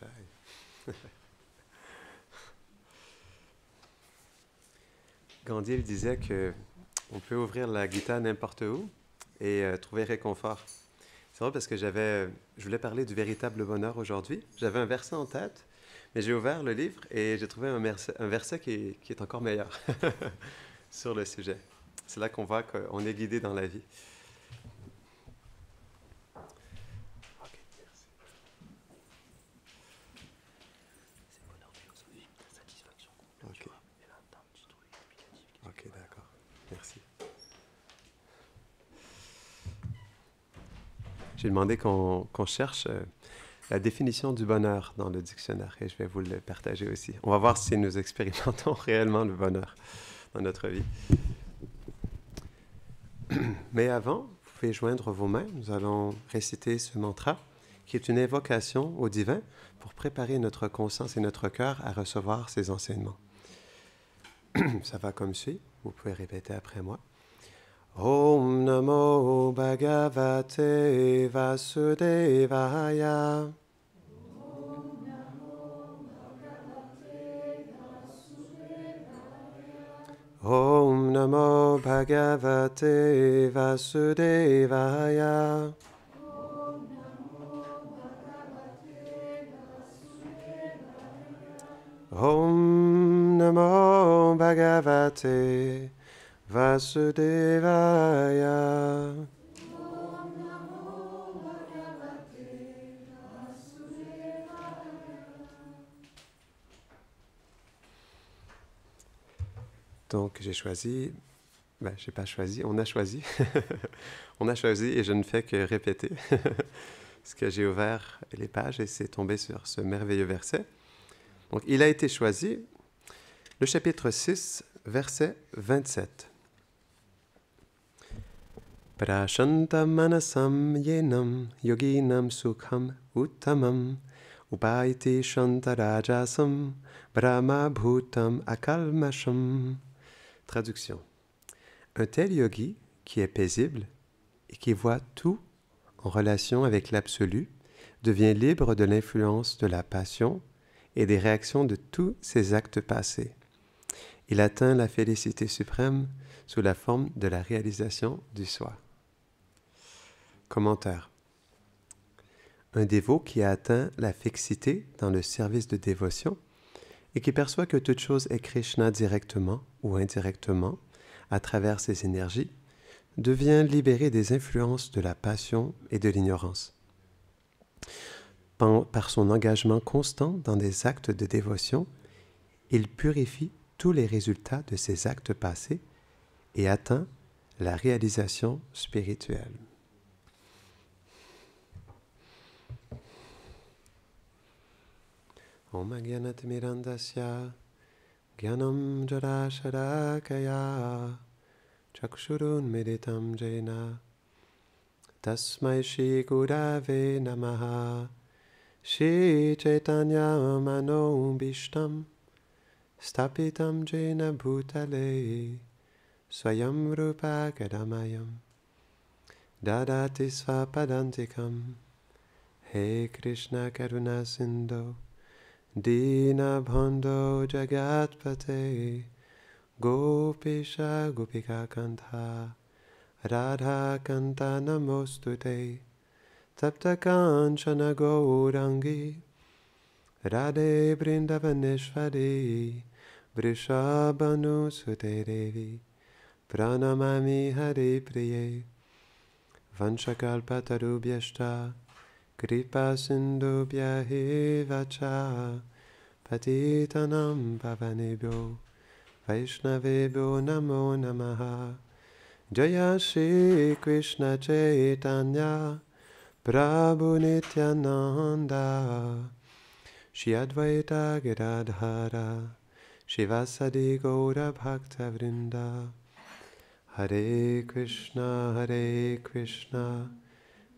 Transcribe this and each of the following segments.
Jai. Gandhi il disait que on peut ouvrir la guitare n'importe où et trouver réconfort. C'est vrai parce que je voulais parler du véritable bonheur aujourd'hui. J'avais un verset en tête, mais j'ai ouvert le livre et j'ai trouvé un verset qui est encore meilleur sur le sujet. C'est là qu'on voit qu'on est guidé dans la vie. Ok, merci. C'est bonheur philosophique, satisfaction complète. Ok. Et là, t'as un petit truc explicatif. Ok, d'accord. Merci. J'ai demandé qu'on cherche la définition du bonheur dans le dictionnaire et je vais vous le partager aussi. On va voir si nous expérimentons réellement le bonheur dans notre vie. Mais avant, vous pouvez joindre vos mains. Nous allons réciter ce mantra qui est une invocation au divin pour préparer notre conscience et notre cœur à recevoir ces enseignements. Ça va comme suit. Vous pouvez répéter après moi. Om Namo Bhagavate Vasudevaya. Om Namo Bhagavate Vasudevaya. Om Namo Bhagavate Vasudevaya. Donc j'ai choisi, j'ai pas choisi, on a choisi. On a choisi et je ne fais que répéter ce que j'ai ouvert les pages et c'est tombé sur ce merveilleux verset. Donc il a été choisi, le chapitre 6, verset 27. Prashanta manasam yenam yoginam sukham uttamam upaiti shantarajasam brahma bhutam akalmasham. Traduction. Un tel yogi qui est paisible et qui voit tout en relation avec l'absolu devient libre de l'influence de la passion et des réactions de tous ses actes passés. Il atteint la félicité suprême sous la forme de la réalisation du soi. Commentaire. Un dévot qui a atteint la fixité dans le service de dévotion et qui perçoit que toute chose est Krishna directement ou indirectement à travers ses énergies, devient libéré des influences de la passion et de l'ignorance. Par son engagement constant dans des actes de dévotion, il purifie tous les résultats de ses actes passés et atteint la réalisation spirituelle. Om Agyanatimirandasya Gyanam Jarashadakaya Chakshurun Meditam Jena Tasmai Shri Gurave Namaha Shri Chaitanya Mano Bishtam Stapitam Jena Bhutale Swayam Rupa Kadamayam Dadati Svapadantikam He Krishna Karuna Sindhu Dina Bhando Jagatpate Gopisha Gopika Kantha Radha Kanta Namostute Tapta Kanchana Gaurangi Radhe Brindavaneshwari Vrishabhanu Sute Devi Pranamami Hare Priye Vanchakalpatarubhyashta Kripa Sindhubhya Hivacha Patitanam Pavanebhyo Vaishnavebhyo Namo Namaha Jaya Shri Krishna Chaitanya Prabhu Nityananda Shri Advaita Gadadhara Shivasadi Gaura Bhakta Vrinda Hare Krishna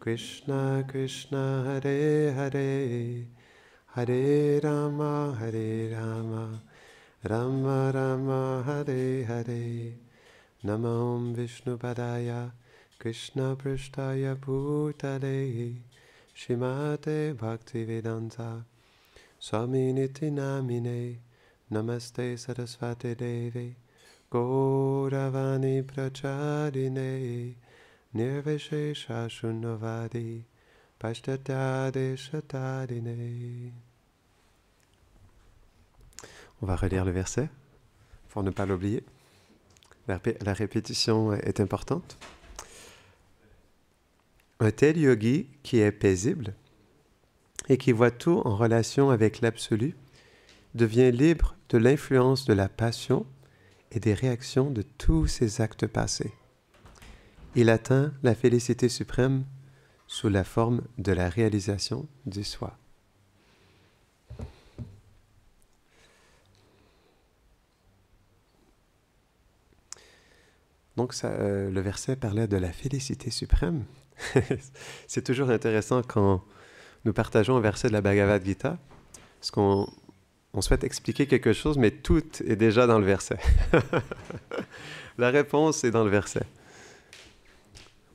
Krishna Krishna Hare Hare Hare Rama Rama Rama Hare Hare Namam Vishnu Padaya Krishna Prishtaya Bhutale Shrimate Bhaktivedanta Swaminiti namine, namaste sarasvate deve, Gauravani pracharine, nirvishesha shunnavadi, pashtatade shatadine. On va relire le verset pour ne pas l'oublier. La répétition est importante. Un tel yogi qui est paisible et qui voit tout en relation avec l'absolu devient libre de l'influence de la passion et des réactions de tous ses actes passés. Il atteint la félicité suprême sous la forme de la réalisation du soi. Donc, le verset parlait de la félicité suprême. C'est toujours intéressant quand nous partageons un verset de la Bhagavad Gita, parce qu'on souhaite expliquer quelque chose, mais tout est déjà dans le verset. La réponse est dans le verset.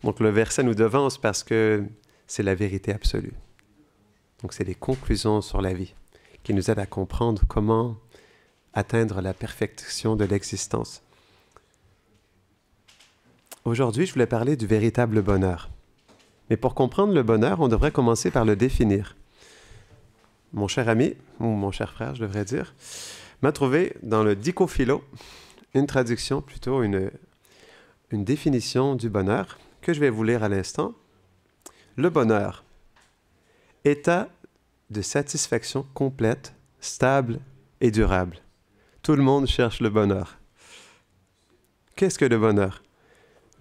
Donc, le verset nous devance parce que c'est la vérité absolue. Donc, c'est les conclusions sur la vie qui nous aident à comprendre comment atteindre la perfection de l'existence. Aujourd'hui, je voulais parler du véritable bonheur. Mais pour comprendre le bonheur, on devrait commencer par le définir. Mon cher ami, ou mon cher frère, je devrais dire, m'a trouvé dans le Dico-Philo une traduction, plutôt une définition du bonheur, que je vais vous lire à l'instant. Le bonheur, état de satisfaction complète, stable et durable. Tout le monde cherche le bonheur. Qu'est-ce que le bonheur?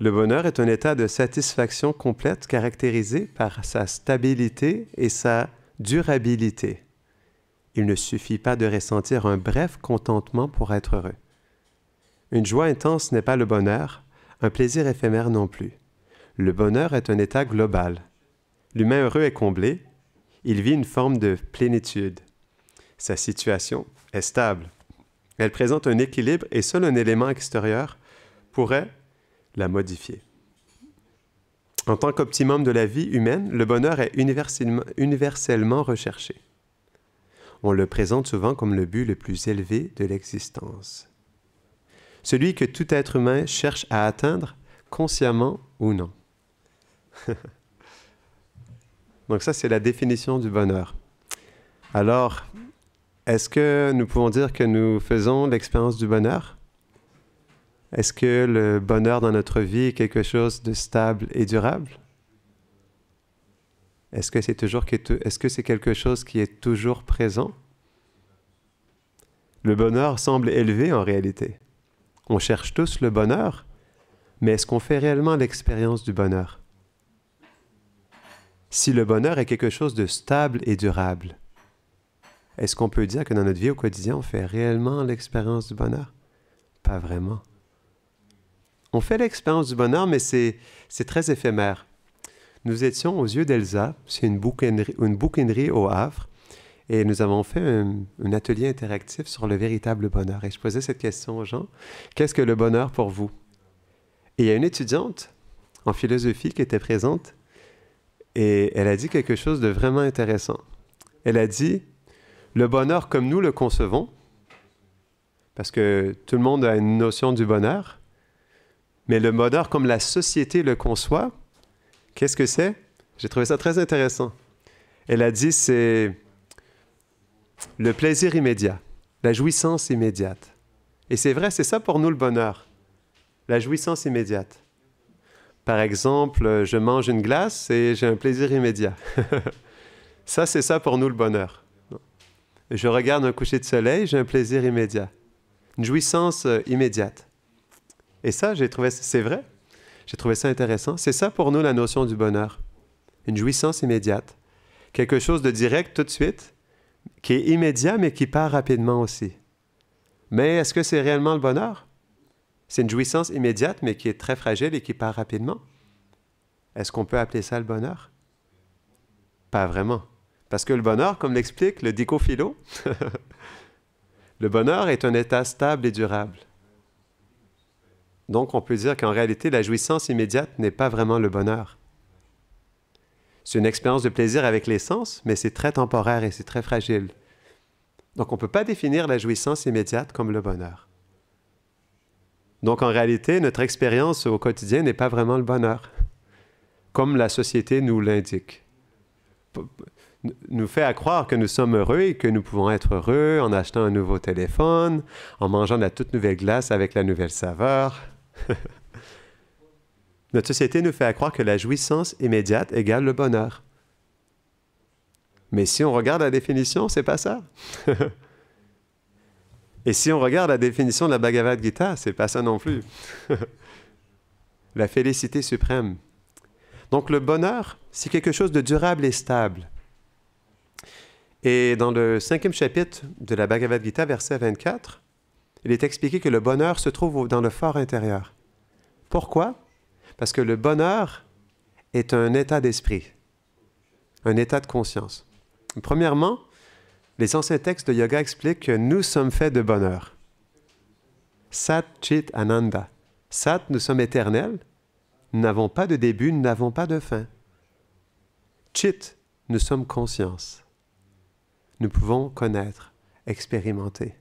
Le bonheur est un état de satisfaction complète caractérisé par sa stabilité et sa durabilité. Il ne suffit pas de ressentir un bref contentement pour être heureux. Une joie intense n'est pas le bonheur, un plaisir éphémère non plus. Le bonheur est un état global. L'humain heureux est comblé, il vit une forme de plénitude. Sa situation est stable. Elle présente un équilibre et seul un élément extérieur pourrait la modifier. En tant qu'optimum de la vie humaine, le bonheur est universellement recherché. On le présente souvent comme le but le plus élevé de l'existence. Celui que tout être humain cherche à atteindre, consciemment ou non. Donc ça, c'est la définition du bonheur. Alors, est-ce que nous pouvons dire que nous faisons l'expérience du bonheur? Est-ce que le bonheur dans notre vie est quelque chose de stable et durable? Est-ce que c'est quelque chose qui est toujours présent? Le bonheur semble élevé en réalité. On cherche tous le bonheur, mais est-ce qu'on fait réellement l'expérience du bonheur? Si le bonheur est quelque chose de stable et durable, est-ce qu'on peut dire que dans notre vie au quotidien, on fait réellement l'expérience du bonheur? Pas vraiment. On fait l'expérience du bonheur, mais c'est très éphémère. Nous étions aux Yeux d'Elsa, c'est une bouquinerie au Havre, et nous avons fait un atelier interactif sur le véritable bonheur. Et je posais cette question aux gens, qu'est-ce que le bonheur pour vous? Et il y a une étudiante en philosophie qui était présente, et elle a dit quelque chose de vraiment intéressant. Elle a dit, le bonheur comme nous le concevons, parce que tout le monde a une notion du bonheur, mais le bonheur comme la société le conçoit, qu'est-ce que c'est? J'ai trouvé ça très intéressant. Elle a dit, c'est le plaisir immédiat, la jouissance immédiate. Et c'est vrai, c'est ça pour nous le bonheur, la jouissance immédiate. Par exemple, je mange une glace et j'ai un plaisir immédiat. Ça, c'est ça pour nous le bonheur. Je regarde un coucher de soleil, j'ai un plaisir immédiat. Une jouissance immédiate. Et ça, c'est vrai, j'ai trouvé ça intéressant. C'est ça pour nous la notion du bonheur. Une jouissance immédiate. Quelque chose de direct tout de suite, qui est immédiat mais qui part rapidement aussi. Mais est-ce que c'est réellement le bonheur? C'est une jouissance immédiate mais qui est très fragile et qui part rapidement. Est-ce qu'on peut appeler ça le bonheur? Pas vraiment. Parce que le bonheur, comme l'explique le Dico-Philo, le bonheur est un état stable et durable. Donc, on peut dire qu'en réalité, la jouissance immédiate n'est pas vraiment le bonheur. C'est une expérience de plaisir avec les sens, mais c'est très temporaire et c'est très fragile. Donc, on ne peut pas définir la jouissance immédiate comme le bonheur. Donc, en réalité, notre expérience au quotidien n'est pas vraiment le bonheur, comme la société nous l'indique. Nous fait à croire que nous sommes heureux et que nous pouvons être heureux en achetant un nouveau téléphone, en mangeant de la toute nouvelle glace avec la nouvelle saveur. Notre société nous fait à croire que la jouissance immédiate égale le bonheur. Mais si on regarde la définition, c'est pas ça. Et si on regarde la définition de la Bhagavad Gita, c'est pas ça non plus. La félicité suprême. Donc le bonheur, c'est quelque chose de durable et stable. Et dans le 5e chapitre de la Bhagavad Gita, verset 24, il est expliqué que le bonheur se trouve dans le fort intérieur. Pourquoi? Parce que le bonheur est un état d'esprit, un état de conscience. Premièrement, les anciens textes de yoga expliquent que nous sommes faits de bonheur. Sat, Chit, Ananda. Sat, nous sommes éternels. Nous n'avons pas de début, nous n'avons pas de fin. Chit, nous sommes conscience. Nous pouvons connaître, expérimenter.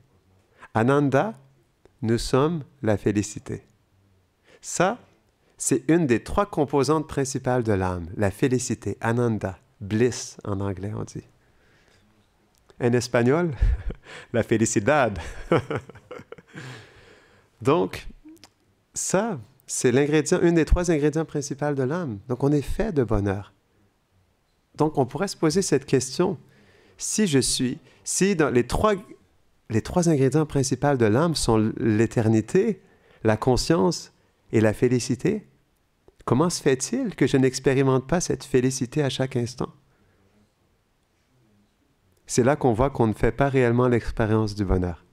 Ananda, nous sommes la félicité. Ça, c'est une des 3 composantes principales de l'âme, la félicité, Ananda, bliss en anglais on dit. En espagnol, la felicidad. Donc, ça, c'est l'ingrédient, une des 3 ingrédients principaux de l'âme. Donc, on est fait de bonheur. Donc, on pourrait se poser cette question. Si dans les trois ingrédients principaux de l'âme sont l'éternité, la conscience et la félicité, comment se fait-il que je n'expérimente pas cette félicité à chaque instant? C'est là qu'on voit qu'on ne fait pas réellement l'expérience du bonheur.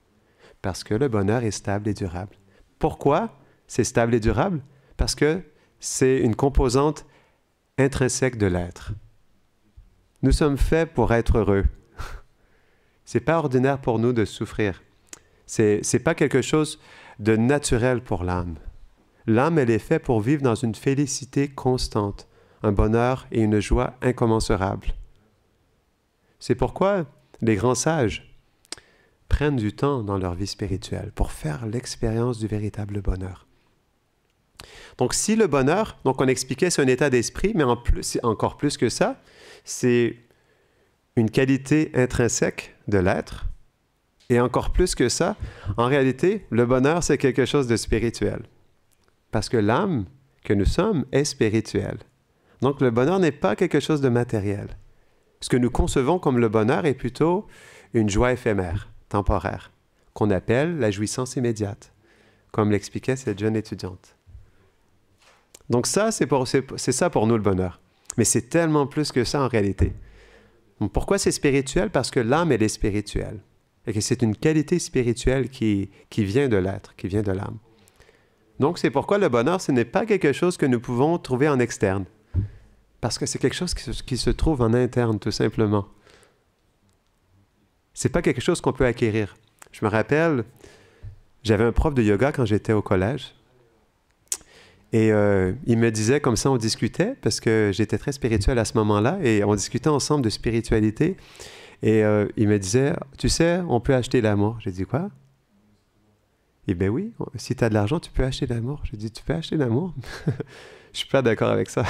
Parce que le bonheur est stable et durable. Pourquoi c'est stable et durable? Parce que c'est une composante intrinsèque de l'être. Nous sommes faits pour être heureux. C'est pas ordinaire pour nous de souffrir. C'est pas quelque chose de naturel pour l'âme. L'âme, elle est faite pour vivre dans une félicité constante, un bonheur et une joie incommensurables. C'est pourquoi les grands sages prennent du temps dans leur vie spirituelle pour faire l'expérience du véritable bonheur. Donc si le bonheur, donc on expliquait c'est un état d'esprit, mais encore plus que ça, c'est une qualité intrinsèque de l'être. Et encore plus que ça, en réalité, le bonheur, c'est quelque chose de spirituel. Parce que l'âme que nous sommes est spirituelle. Donc le bonheur n'est pas quelque chose de matériel. Ce que nous concevons comme le bonheur est plutôt une joie éphémère, temporaire, qu'on appelle la jouissance immédiate, comme l'expliquait cette jeune étudiante. Donc ça, c'est ça pour nous le bonheur. Mais c'est tellement plus que ça en réalité. Donc, pourquoi c'est spirituel? Parce que l'âme, elle est spirituelle. Et que c'est une qualité spirituelle qui vient de l'être, qui vient de l'âme. Donc c'est pourquoi le bonheur, ce n'est pas quelque chose que nous pouvons trouver en externe. Parce que c'est quelque chose qui se trouve en interne, tout simplement. C'est pas quelque chose qu'on peut acquérir. Je me rappelle, j'avais un prof de yoga quand j'étais au collège. Et il me disait, comme ça on discutait, parce que j'étais très spirituel à ce moment-là, et on discutait ensemble de spiritualité. Et il me disait, tu sais, on peut acheter l'amour. J'ai dit, quoi? Eh bien oui, si tu as de l'argent, tu peux acheter l'amour. J'ai dit, tu peux acheter l'amour? Je suis pas d'accord avec ça.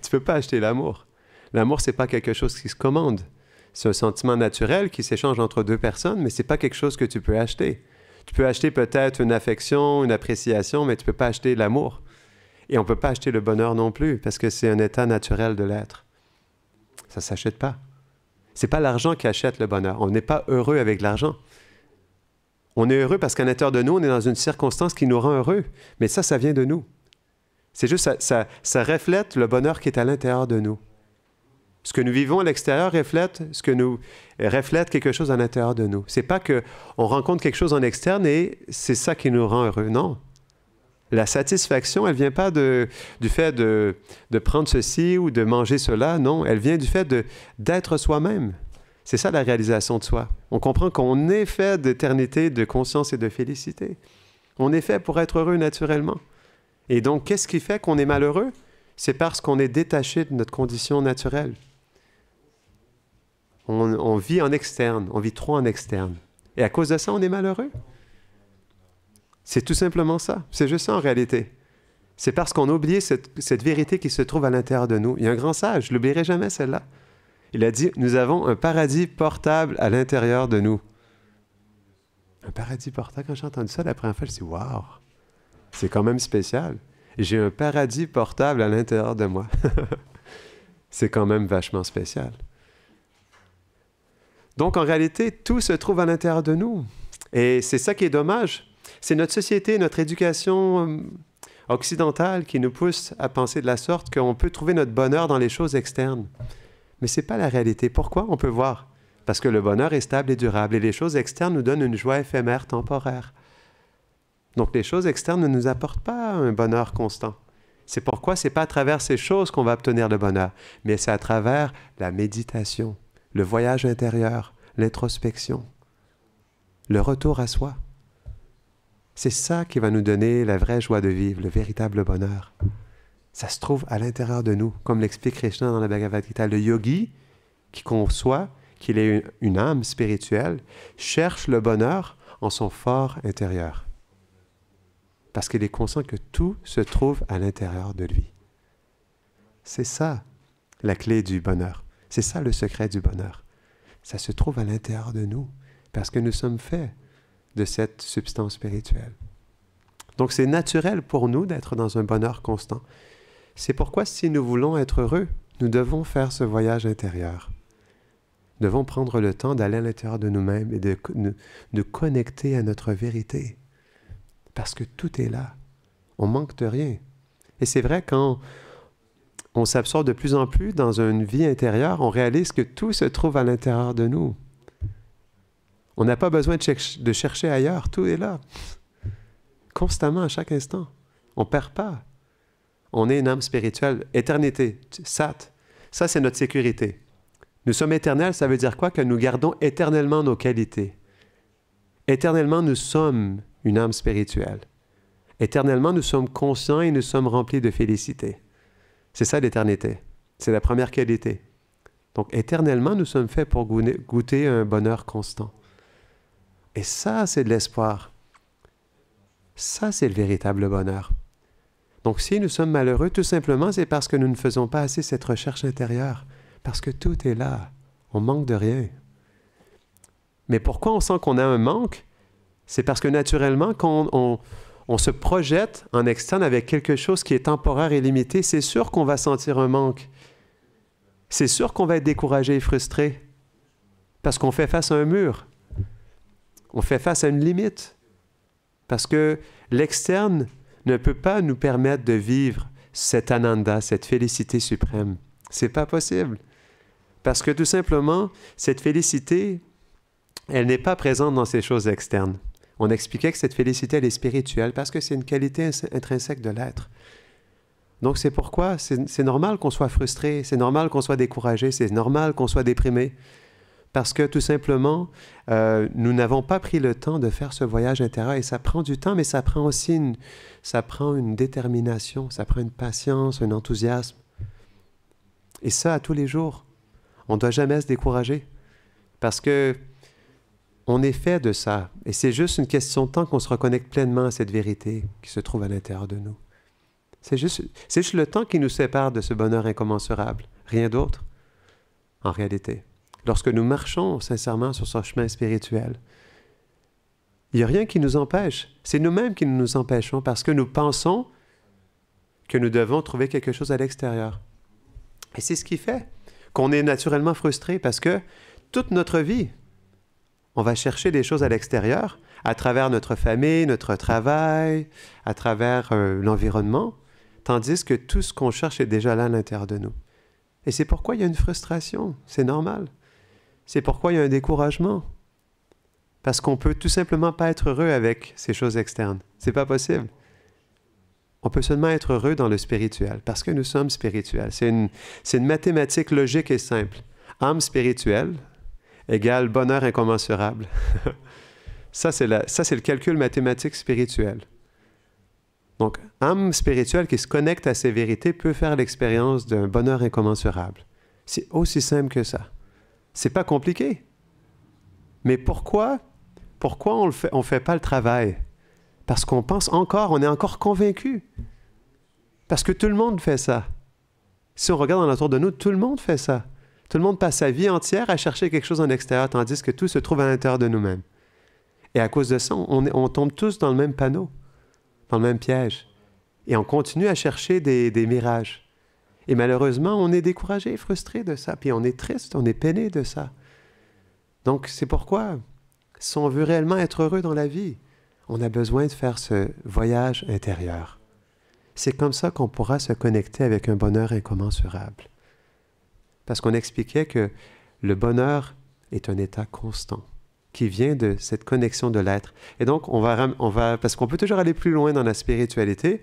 Tu peux pas acheter l'amour. L'amour, c'est pas quelque chose qui se commande. C'est un sentiment naturel qui s'échange entre 2 personnes, mais c'est pas quelque chose que tu peux acheter. Tu peux acheter peut-être une affection, une appréciation, mais tu peux pas acheter l'amour. Et on peut pas acheter le bonheur non plus, parce que c'est un état naturel de l'être. Ça s'achète pas. C'est pas l'argent qui achète le bonheur. On n'est pas heureux avec l'argent. On est heureux parce qu'à l'intérieur de nous, on est dans une circonstance qui nous rend heureux. Mais ça vient de nous. C'est juste, ça reflète le bonheur qui est à l'intérieur de nous. Ce que nous vivons à l'extérieur reflète quelque chose à l'intérieur de nous. C'est pas qu'on rencontre quelque chose en externe et c'est ça qui nous rend heureux. Non. La satisfaction, elle vient pas du fait de prendre ceci ou de manger cela. Non, elle vient du fait d'être soi-même. C'est ça la réalisation de soi. On comprend qu'on est fait d'éternité, de conscience et de félicité. On est fait pour être heureux naturellement. Et donc, qu'est-ce qui fait qu'on est malheureux? C'est parce qu'on est détaché de notre condition naturelle. On vit en externe, on vit trop en externe. Et à cause de ça, on est malheureux. C'est tout simplement ça. C'est juste ça en réalité. C'est parce qu'on a oublié cette vérité qui se trouve à l'intérieur de nous. Il y a un grand sage, je ne l'oublierai jamais celle-là. Il a dit, nous avons un paradis portable à l'intérieur de nous. Un paradis portable, quand j'ai entendu ça la première fois, je me suis dit, waouh, c'est quand même spécial. J'ai un paradis portable à l'intérieur de moi. C'est quand même vachement spécial. Donc, en réalité, tout se trouve à l'intérieur de nous. Et c'est ça qui est dommage. C'est notre société, notre éducation occidentale qui nous pousse à penser de la sorte qu'on peut trouver notre bonheur dans les choses externes. Mais ce n'est pas la réalité. Pourquoi? On peut voir. Parce que le bonheur est stable et durable. Et les choses externes nous donnent une joie éphémère, temporaire. Donc, les choses externes ne nous apportent pas un bonheur constant. C'est pourquoi ce n'est pas à travers ces choses qu'on va obtenir le bonheur, mais c'est à travers la méditation, le voyage intérieur, l'introspection, le retour à soi. C'est ça qui va nous donner la vraie joie de vivre, le véritable bonheur. Ça se trouve à l'intérieur de nous, comme l'explique Krishna dans la Bhagavad Gita. Le yogi qui conçoit qu'il est une âme spirituelle cherche le bonheur en son fort intérieur. Parce qu'il est conscient que tout se trouve à l'intérieur de lui. C'est ça la clé du bonheur. C'est ça le secret du bonheur. Ça se trouve à l'intérieur de nous, parce que nous sommes faits de cette substance spirituelle. Donc c'est naturel pour nous d'être dans un bonheur constant. C'est pourquoi si nous voulons être heureux, nous devons faire ce voyage intérieur. Nous devons prendre le temps d'aller à l'intérieur de nous-mêmes et de connecter à notre vérité. Parce que tout est là. On manque de rien. Et c'est vrai, quand on s'absorbe de plus en plus dans une vie intérieure, on réalise que tout se trouve à l'intérieur de nous. On n'a pas besoin de chercher ailleurs. Tout est là. Constamment, à chaque instant. On ne perd pas. On est une âme spirituelle. Éternité. Sat. Ça, c'est notre sécurité. Nous sommes éternels, ça veut dire quoi? Que nous gardons éternellement nos qualités. Éternellement, nous sommes une âme spirituelle. Éternellement, nous sommes conscients et nous sommes remplis de félicité. C'est ça l'éternité. C'est la première qualité. Donc, éternellement, nous sommes faits pour goûter un bonheur constant. Et ça, c'est de l'espoir. Ça, c'est le véritable bonheur. Donc, si nous sommes malheureux, tout simplement, c'est parce que nous ne faisons pas assez cette recherche intérieure. Parce que tout est là. On manque de rien. Mais pourquoi on sent qu'on a un manque? C'est parce que naturellement, quand on se projette en externe avec quelque chose qui est temporaire et limité, c'est sûr qu'on va sentir un manque. C'est sûr qu'on va être découragé et frustré. Parce qu'on fait face à un mur. On fait face à une limite. Parce que l'externe ne peut pas nous permettre de vivre cet ananda, cette félicité suprême. C'est pas possible. Parce que tout simplement, cette félicité, elle n'est pas présente dans ces choses externes. On expliquait que cette félicité, elle est spirituelle parce que c'est une qualité intrinsèque de l'être. Donc c'est pourquoi c'est normal qu'on soit frustré, c'est normal qu'on soit découragé, c'est normal qu'on soit déprimé. Parce que tout simplement, nous n'avons pas pris le temps de faire ce voyage intérieur. Et ça prend du temps, mais ça prend aussi une détermination, ça prend une patience, un enthousiasme. Et ça, à tous les jours. On ne doit jamais se décourager. Parce que on est fait de ça. Et c'est juste une question de temps qu'on se reconnecte pleinement à cette vérité qui se trouve à l'intérieur de nous. C'est juste le temps qui nous sépare de ce bonheur incommensurable. Rien d'autre, en réalité. Lorsque nous marchons sincèrement sur ce chemin spirituel, il n'y a rien qui nous empêche. C'est nous-mêmes qui nous empêchons parce que nous pensons que nous devons trouver quelque chose à l'extérieur. Et c'est ce qui fait qu'on est naturellement frustré parce que toute notre vie, on va chercher des choses à l'extérieur, à travers notre famille, notre travail, à travers l'environnement, tandis que tout ce qu'on cherche est déjà là à l'intérieur de nous. Et c'est pourquoi il y a une frustration, c'est normal. C'est pourquoi il y a un découragement. Parce qu'on ne peut tout simplement pas être heureux avec ces choses externes. C'est pas possible. On peut seulement être heureux dans le spirituel, parce que nous sommes spirituels. C'est une mathématique logique et simple. Âme spirituelle égale bonheur incommensurable. Ça, c'est le calcul mathématique spirituel. Donc, âme spirituelle qui se connecte à ces vérités peut faire l'expérience d'un bonheur incommensurable. C'est aussi simple que ça. C'est pas compliqué. Mais pourquoi on fait pas le travail? Parce qu'on pense encore, on est encore convaincu. Parce que tout le monde fait ça. Si on regarde autour de nous, tout le monde fait ça. Tout le monde passe sa vie entière à chercher quelque chose en extérieur, tandis que tout se trouve à l'intérieur de nous-mêmes. Et à cause de ça, on tombe tous dans le même panneau, dans le même piège. Et on continue à chercher des mirages. Et malheureusement, on est découragé, frustré de ça. Puis on est triste, on est peiné de ça. Donc, c'est pourquoi, si on veut réellement être heureux dans la vie, on a besoin de faire ce voyage intérieur. C'est comme ça qu'on pourra se connecter avec un bonheur incommensurable. Parce qu'on expliquait que le bonheur est un état constant qui vient de cette connexion de l'être. Et donc, on va parce qu'on peut toujours aller plus loin dans la spiritualité,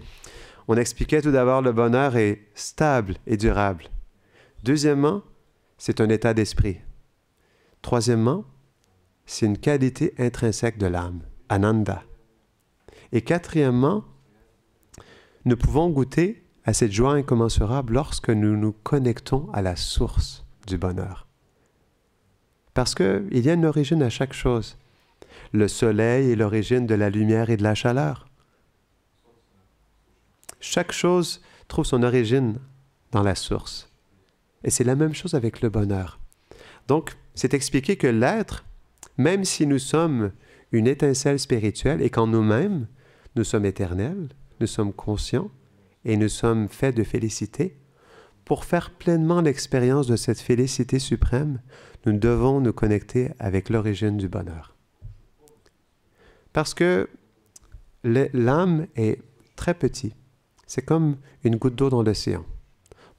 on expliquait tout d'abord le bonheur est stable et durable. Deuxièmement, c'est un état d'esprit. Troisièmement, c'est une qualité intrinsèque de l'âme, ananda. Et quatrièmement, nous pouvons goûter à cette joie incommensurable lorsque nous nous connectons à la source du bonheur. Parce qu'il y a une origine à chaque chose. Le soleil est l'origine de la lumière et de la chaleur. Chaque chose trouve son origine dans la source. Et c'est la même chose avec le bonheur. Donc, c'est expliqué que l'être, même si nous sommes une étincelle spirituelle et qu'en nous-mêmes, nous sommes éternels, nous sommes conscients et nous sommes faits de félicité, pour faire pleinement l'expérience de cette félicité suprême, nous devons nous connecter avec l'origine du bonheur. Parce que l'âme est très petite. C'est comme une goutte d'eau dans l'océan.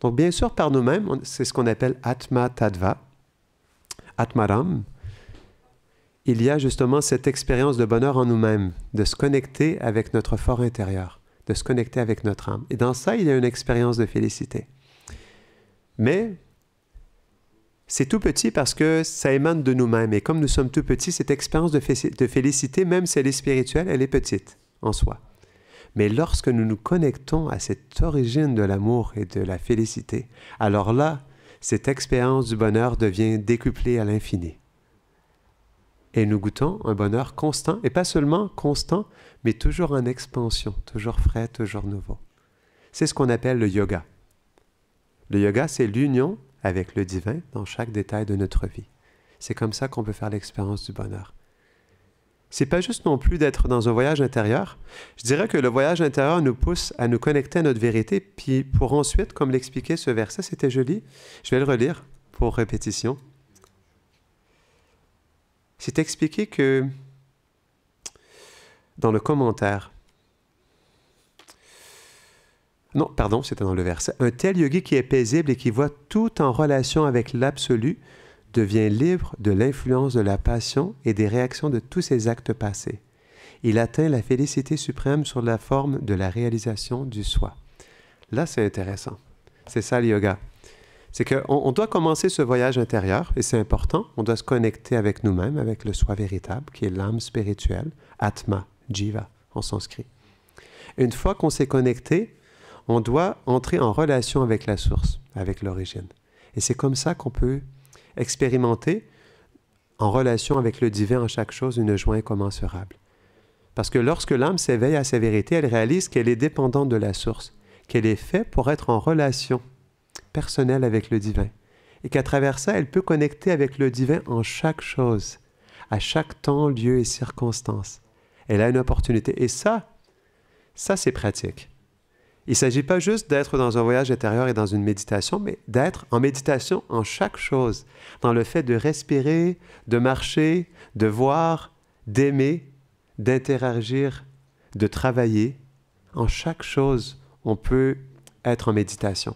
Donc, bien sûr, par nous-mêmes, c'est ce qu'on appelle Atma Tattva, Atmaram. Il y a justement cette expérience de bonheur en nous-mêmes, de se connecter avec notre fort intérieur, de se connecter avec notre âme. Et dans ça, il y a une expérience de félicité. Mais c'est tout petit parce que ça émane de nous-mêmes. Et comme nous sommes tout petits, cette expérience de félicité, même si elle est spirituelle, elle est petite en soi. Mais lorsque nous nous connectons à cette origine de l'amour et de la félicité, alors là, cette expérience du bonheur devient décuplée à l'infini. Et nous goûtons un bonheur constant, et pas seulement constant, mais toujours en expansion, toujours frais, toujours nouveau. C'est ce qu'on appelle le yoga. Le yoga, c'est l'union avec le divin dans chaque détail de notre vie. C'est comme ça qu'on peut faire l'expérience du bonheur. C'est pas juste non plus d'être dans un voyage intérieur. Je dirais que le voyage intérieur nous pousse à nous connecter à notre vérité, puis pour ensuite, comme l'expliquait ce verset, c'était joli, je vais le relire pour répétition. C'est expliqué que dans le commentaire, non, pardon, c'était dans le verset, un tel yogi qui est paisible et qui voit tout en relation avec l'absolu devient libre de l'influence de la passion et des réactions de tous ses actes passés. Il atteint la félicité suprême sur la forme de la réalisation du soi. Là, c'est intéressant. C'est ça le yoga. C'est qu'on doit commencer ce voyage intérieur, et c'est important, on doit se connecter avec nous-mêmes, avec le soi véritable, qui est l'âme spirituelle, Atma, Jiva, en sanskrit. Une fois qu'on s'est connecté, on doit entrer en relation avec la source, avec l'origine. Et c'est comme ça qu'on peut expérimenter, en relation avec le divin en chaque chose, une joie incommensurable. Parce que lorsque l'âme s'éveille à sa vérité, elle réalise qu'elle est dépendante de la source, qu'elle est faite pour être en relation personnelle avec le divin. Et qu'à travers ça, elle peut connecter avec le divin en chaque chose, à chaque temps, lieu et circonstance. Elle a une opportunité. Et ça c'est pratique. Il ne s'agit pas juste d'être dans un voyage intérieur et dans une méditation, mais d'être en méditation en chaque chose, dans le fait de respirer, de marcher, de voir, d'aimer, d'interagir, de travailler. En chaque chose, on peut être en méditation.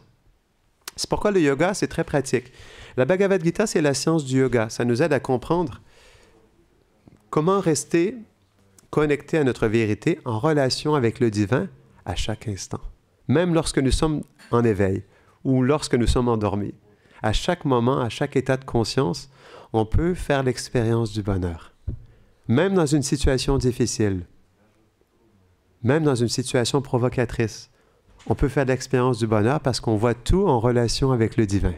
C'est pourquoi le yoga, c'est très pratique. La Bhagavad Gita, c'est la science du yoga. Ça nous aide à comprendre comment rester connecté à notre vérité en relation avec le divin à chaque instant. Même lorsque nous sommes en éveil ou lorsque nous sommes endormis. À chaque moment, à chaque état de conscience, on peut faire l'expérience du bonheur. Même dans une situation difficile, même dans une situation provocatrice, on peut faire l'expérience du bonheur parce qu'on voit tout en relation avec le divin.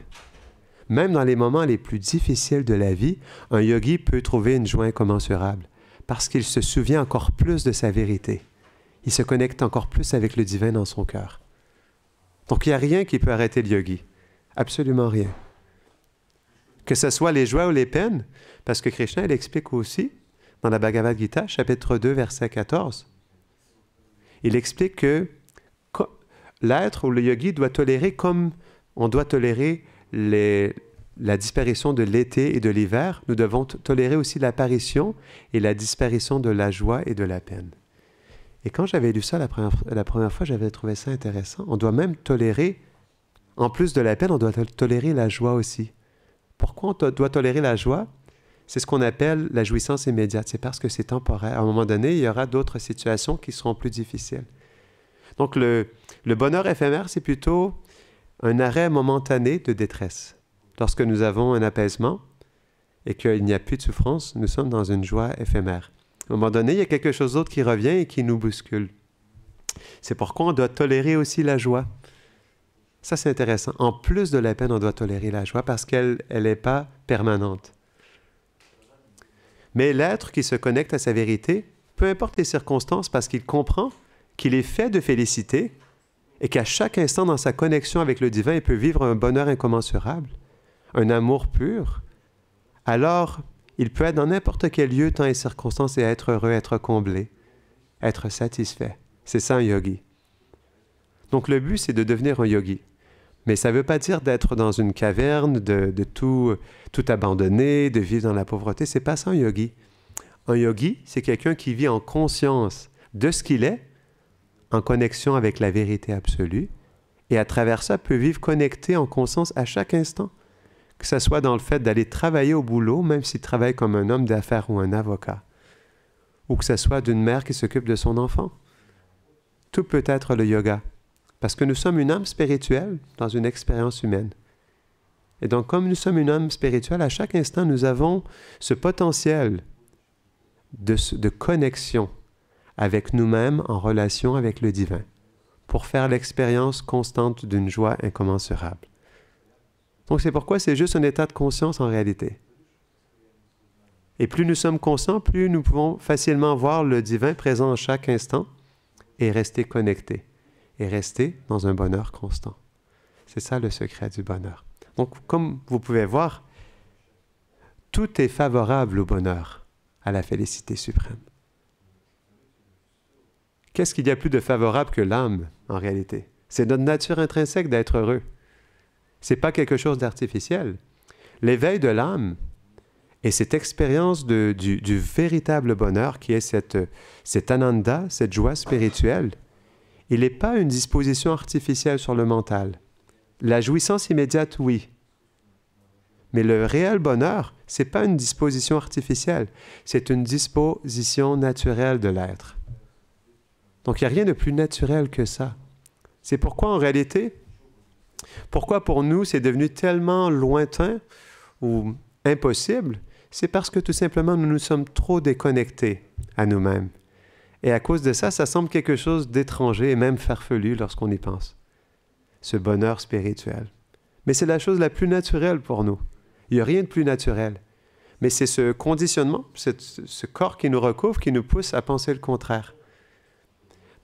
Même dans les moments les plus difficiles de la vie, un yogi peut trouver une joie incommensurable parce qu'il se souvient encore plus de sa vérité. Il se connecte encore plus avec le divin dans son cœur. Donc, il n'y a rien qui peut arrêter le yogi. Absolument rien. Que ce soit les joies ou les peines, parce que Krishna, il explique aussi, dans la Bhagavad Gita, chapitre 2, verset 14, il explique que l'être ou le yogi doit tolérer comme on doit tolérer la disparition de l'été et de l'hiver, nous devons tolérer aussi l'apparition et la disparition de la joie et de la peine. Et quand j'avais lu ça la première fois, j'avais trouvé ça intéressant. On doit même tolérer, en plus de la peine, on doit tolérer la joie aussi. Pourquoi on doit tolérer la joie? C'est ce qu'on appelle la jouissance immédiate. C'est parce que c'est temporaire. À un moment donné, il y aura d'autres situations qui seront plus difficiles. Donc, le bonheur éphémère, c'est plutôt un arrêt momentané de détresse. Lorsque nous avons un apaisement et qu'il n'y a plus de souffrance, nous sommes dans une joie éphémère. À un moment donné, il y a quelque chose d'autre qui revient et qui nous bouscule. C'est pourquoi on doit tolérer aussi la joie. Ça, c'est intéressant. En plus de la peine, on doit tolérer la joie parce qu'elle n'est pas permanente. Mais l'être qui se connecte à sa vérité, peu importe les circonstances, parce qu'il comprend qu'il est fait de félicité et qu'à chaque instant dans sa connexion avec le divin, il peut vivre un bonheur incommensurable, un amour pur, alors il peut être dans n'importe quel lieu, temps et circonstance et être heureux, être comblé, être satisfait. C'est ça un yogi. Donc le but, c'est de devenir un yogi. Mais ça ne veut pas dire d'être dans une caverne, de tout abandonner, de vivre dans la pauvreté. Ce n'est pas ça un yogi. Un yogi, c'est quelqu'un qui vit en conscience de ce qu'il est, en connexion avec la vérité absolue, et à travers ça, peut vivre connecté en conscience à chaque instant. Que ce soit dans le fait d'aller travailler au boulot, même s'il travaille comme un homme d'affaires ou un avocat, ou que ce soit d'une mère qui s'occupe de son enfant. Tout peut être le yoga, parce que nous sommes une âme spirituelle dans une expérience humaine. Et donc, comme nous sommes une âme spirituelle, à chaque instant, nous avons ce potentiel de connexion avec nous-mêmes en relation avec le divin, pour faire l'expérience constante d'une joie incommensurable. Donc c'est pourquoi c'est juste un état de conscience en réalité. Et plus nous sommes conscients, plus nous pouvons facilement voir le divin présent à chaque instant et rester connectés, et rester dans un bonheur constant. C'est ça le secret du bonheur. Donc comme vous pouvez voir, tout est favorable au bonheur, à la félicité suprême. Qu'est-ce qu'il y a plus de favorable que l'âme, en réalité? C'est notre nature intrinsèque d'être heureux. Ce n'est pas quelque chose d'artificiel. L'éveil de l'âme et cette expérience du véritable bonheur qui est cet ananda, cette joie spirituelle, il n'est pas une disposition artificielle sur le mental. La jouissance immédiate, oui. Mais le réel bonheur, ce n'est pas une disposition artificielle, c'est une disposition naturelle de l'être. Donc, il n'y a rien de plus naturel que ça. C'est pourquoi, en réalité, pourquoi pour nous, c'est devenu tellement lointain ou impossible, c'est parce que tout simplement, nous nous sommes trop déconnectés à nous-mêmes. Et à cause de ça, ça semble quelque chose d'étranger et même farfelu lorsqu'on y pense. Ce bonheur spirituel. Mais c'est la chose la plus naturelle pour nous. Il n'y a rien de plus naturel. Mais c'est ce conditionnement, ce corps qui nous recouvre, qui nous pousse à penser le contraire.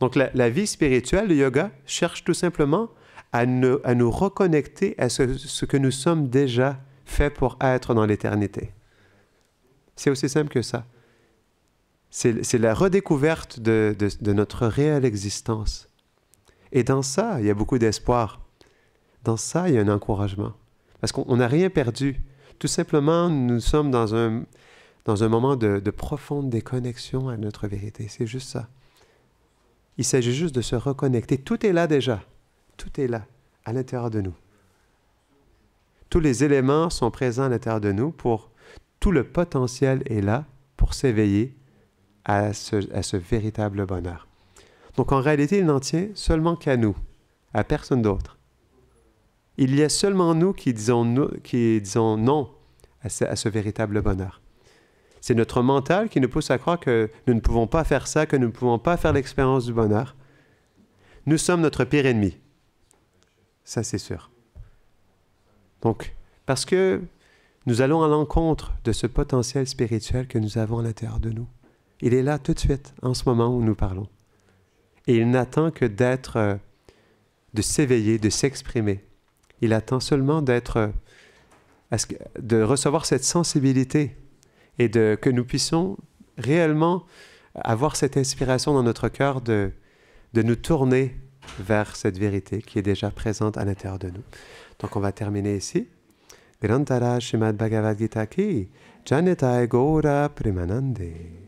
Donc la vie spirituelle, le yoga, cherche tout simplement à nous reconnecter à ce que nous sommes déjà faits pour être dans l'éternité. C'est aussi simple que ça. C'est la redécouverte de notre réelle existence. Et dans ça, il y a beaucoup d'espoir. Dans ça, il y a un encouragement. Parce qu'on n'a rien perdu. Tout simplement, nous sommes dans un moment de profonde déconnexion à notre vérité. C'est juste ça. Il s'agit juste de se reconnecter. Tout est là déjà. Tout est là, à l'intérieur de nous. Tous les éléments sont présents à l'intérieur de nous. Tout le potentiel est là pour s'éveiller à ce véritable bonheur. Donc en réalité, il n'en tient seulement qu'à nous, à personne d'autre. Il y a seulement nous qui disons non à ce véritable bonheur. C'est notre mental qui nous pousse à croire que nous ne pouvons pas faire ça, que nous ne pouvons pas faire l'expérience du bonheur. Nous sommes notre pire ennemi. Ça, c'est sûr. Donc, Parce que nous allons à l'encontre de ce potentiel spirituel que nous avons à l'intérieur de nous. Il est là tout de suite, en ce moment où nous parlons. Et il n'attend que de s'éveiller, de s'exprimer. Il attend seulement de recevoir cette sensibilité et que nous puissions réellement avoir cette inspiration dans notre cœur de nous tourner vers cette vérité qui est déjà présente à l'intérieur de nous. Donc on va terminer ici. Grantara Srimad Bhagavad Gita ki Janitai Gaura Premanande.